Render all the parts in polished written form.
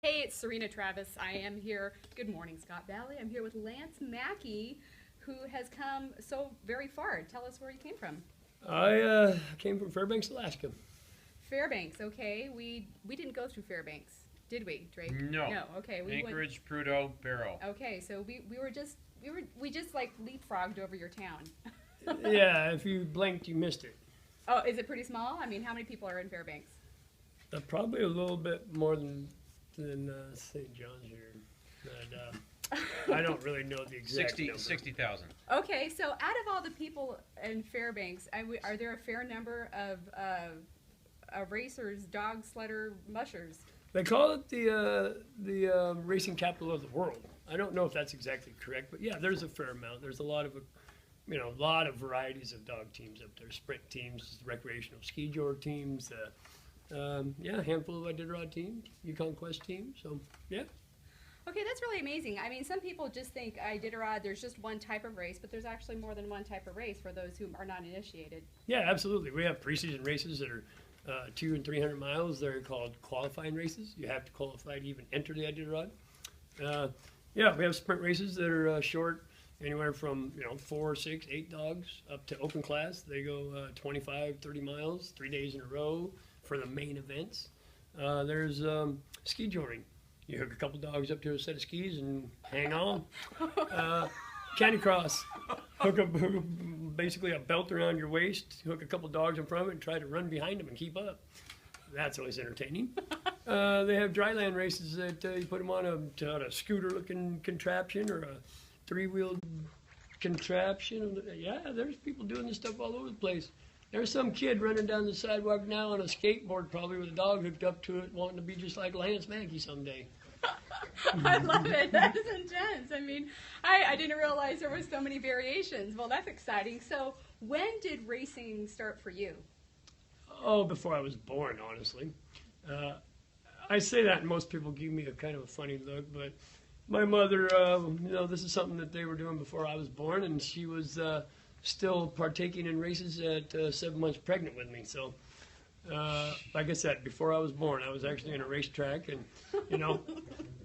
Hey, it's Serena Travis. I am here. Good morning, Scott Valley. I'm here with Lance Mackey, who has come so very far. Tell us where you came from. I came from Fairbanks, Alaska. Fairbanks, okay. We didn't go through Fairbanks, did we, Drake? No. No, okay. Anchorage, Prudhoe, Barrow. Okay, so we just like leapfrogged over your town. Yeah, if you blinked, you missed it. Oh, is it pretty small? I mean, how many people are in Fairbanks? Probably a little bit more than St. John's here. But, I don't really know the exact number. 60,000. Okay, so out of all the people in Fairbanks, are there a fair number of racers, dog sledder, mushers? They call it the racing capital of the world. I don't know if that's exactly correct, but yeah, there's a fair amount. There's a lot of varieties of dog teams up there. Sprint teams, recreational ski jor teams. Yeah, a handful of Iditarod teams, Yukon Quest teams. So yeah. Okay, that's really amazing. I mean, some people just think Iditarod, there's just one type of race, but there's actually more than one type of race for those who are not initiated. Yeah, absolutely. We have preseason races that are 200 and 300 miles. They're called qualifying races. You have to qualify to even enter the Iditarod. Yeah, we have sprint races that are short, anywhere from 4, 6, 8 dogs up to open class. They go 25, 30 miles, 3 days in a row for the main events. There's ski joring. You hook a couple dogs up to a set of skis and hang on. Candy cross. Hook basically a belt around your waist, hook a couple dogs in front of it and try to run behind them and keep up. That's always entertaining. They have dryland races that you put them on a scooter-looking contraption or a three-wheeled contraption. Yeah, there's people doing this stuff all over the place. There's some kid running down the sidewalk now on a skateboard, probably with a dog hooked up to it, wanting to be just like Lance Mackey someday. I love it. That is intense. I mean, I didn't realize there were so many variations. Well, that's exciting. So when did racing start for you? Oh, before I was born, honestly. I say that and most people give me a kind of a funny look, but my mother, this is something that they were doing before I was born, and she was still partaking in races at 7 months pregnant with me. So, like I said, before I was born, I was actually in a racetrack, and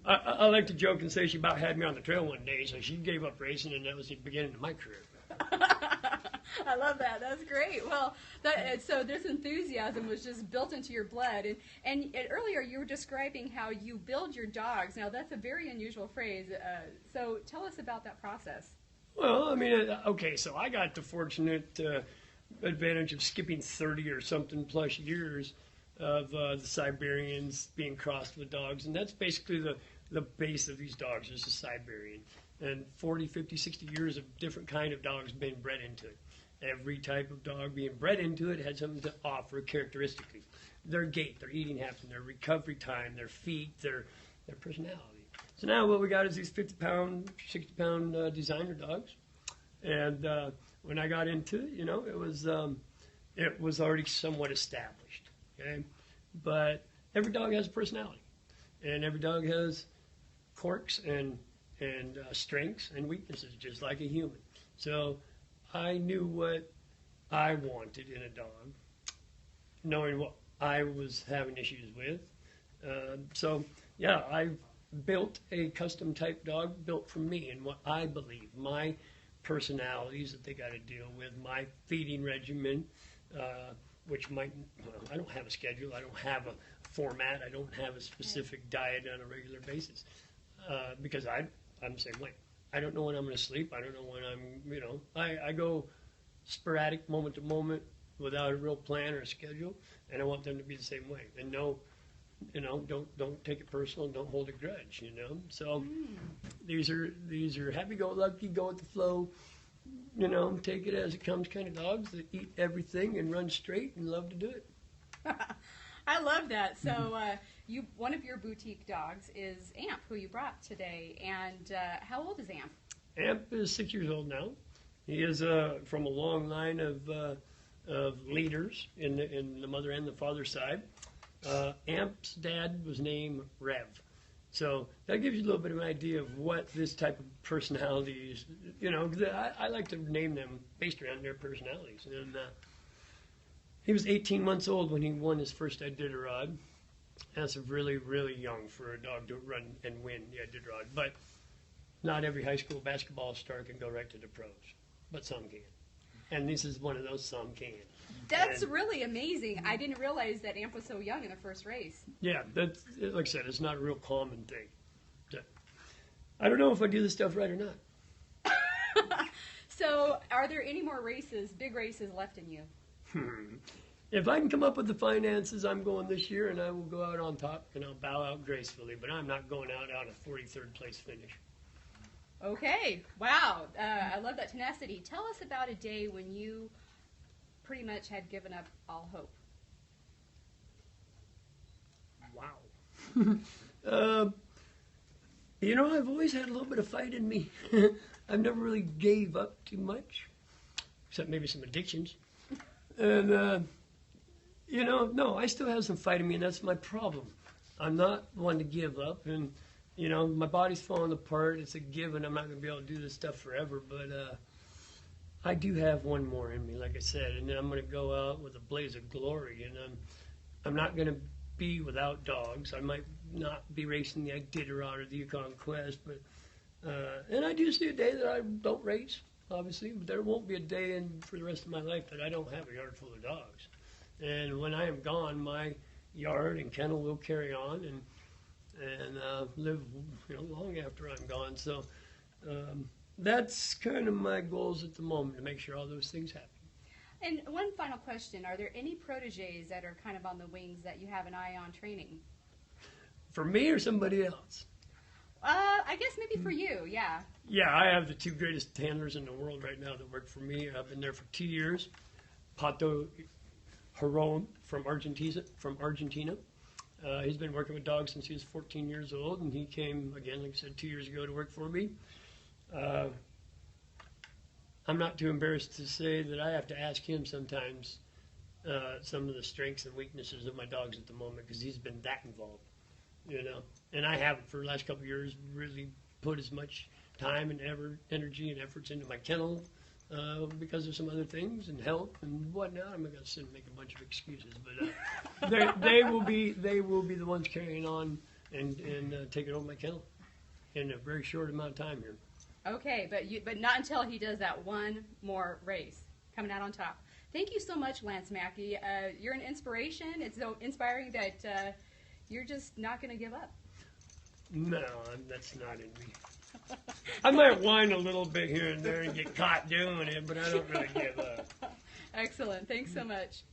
I like to joke and say she about had me on the trail one day, so she gave up racing, and that was the beginning of my career. I love that. That's great. Well, so this enthusiasm was just built into your blood. And earlier you were describing how you build your dogs. Now, that's a very unusual phrase. So tell us about that process. Well, I mean, okay, so I got the fortunate advantage of skipping 30 or something plus years of the Siberians being crossed with dogs. And that's basically the base of these dogs is the Siberian. And 40, 50, 60 years of different kind of dogs being bred into it. Every type of dog being bred into it had something to offer characteristically. Their gait, their eating habits, their recovery time, their feet, their personality. So now what we got is these 50-pound, 60-pound designer dogs. And when I got into it, it was already somewhat established. Okay, but every dog has a personality, and every dog has quirks and strengths and weaknesses, just like a human. So I knew what I wanted in a dog, knowing what I was having issues with. So yeah, I built a custom type dog built for me and what I believe, my personalities that they got to deal with, my feeding regimen, which I don't have a schedule, I don't have a format, I don't have a specific diet on a regular basis, because I'm the same way. I don't know when I'm going to sleep. I don't know when I go sporadic, moment to moment, without a real plan or a schedule, and I want them to be the same way. And don't take it personal, and don't hold a grudge. So these are happy-go-lucky, go with the flow. Take it as it comes kind of dogs that eat everything and run straight and love to do it. I love that. So one of your boutique dogs is Amp, who you brought today. And how old is Amp? Amp is 6 years old now. He is from a long line of leaders in the mother and the father side. Amp's dad was named Rev. So that gives you a little bit of an idea of what this type of personality is. I like to name them based around their personalities. And he was 18 months old when he won his first Iditarod. That's really, really young for a dog to run and win the Iditarod. But not every high school basketball star can go right to the pros, but some can. And this is one of those some can. That's really amazing. I didn't realize that Amp was so young in the first race. Yeah, that's, like I said, it's not a real common thing. I don't know if I do this stuff right or not. So, are there any more races, big races left in you? If I can come up with the finances, I'm going this year, and I will go out on top, and I'll bow out gracefully. But I'm not going out on a 43rd place finish. Okay. Wow. I love that tenacity. Tell us about a day when you pretty much had given up all hope. Wow. You know, I've always had a little bit of fight in me. I've never really gave up too much, except maybe some addictions. And, you know, no, I still have some fight in me, and that's my problem. I'm not one to give up, and, you know, my body's falling apart. It's a given. I'm not going to be able to do this stuff forever, but I do have one more in me, like I said, and then I'm going to go out with a blaze of glory, and I'm not going to be without dogs. I might not be racing the Iditarod or the Yukon Quest, but and I do see a day that I don't race, obviously, but there won't be a day for the rest of my life that I don't have a yard full of dogs. And when I am gone, my yard and kennel will carry on and live, you know, long after I'm gone. So that's kind of my goals at the moment, to make sure all those things happen. And one final question. Are there any proteges that are kind of on the wings that you have an eye on training? For me or somebody else? I guess maybe for you, yeah. Yeah, I have the two greatest handlers in the world right now that work for me. I've been there for 2 years. Pato Jaron from Argentina. He's been working with dogs since he was 14 years old, and he came, again, like I said, 2 years ago to work for me. I'm not too embarrassed to say that I have to ask him sometimes some of the strengths and weaknesses of my dogs at the moment, because he's been that involved, you know. And I haven't, for the last couple of years, really put as much time and energy and efforts into my kennel because of some other things and health and whatnot. I'm not going to sit and make a bunch of excuses, but they will be the ones carrying on and taking over my kennel in a very short amount of time here. Okay, but not until he does that one more race, coming out on top. Thank you so much, Lance Mackey. You're an inspiration. It's so inspiring that you're just not going to give up. No, that's not in me. I might whine a little bit here and there and get caught doing it, but I don't really give up. Excellent. Thanks so much.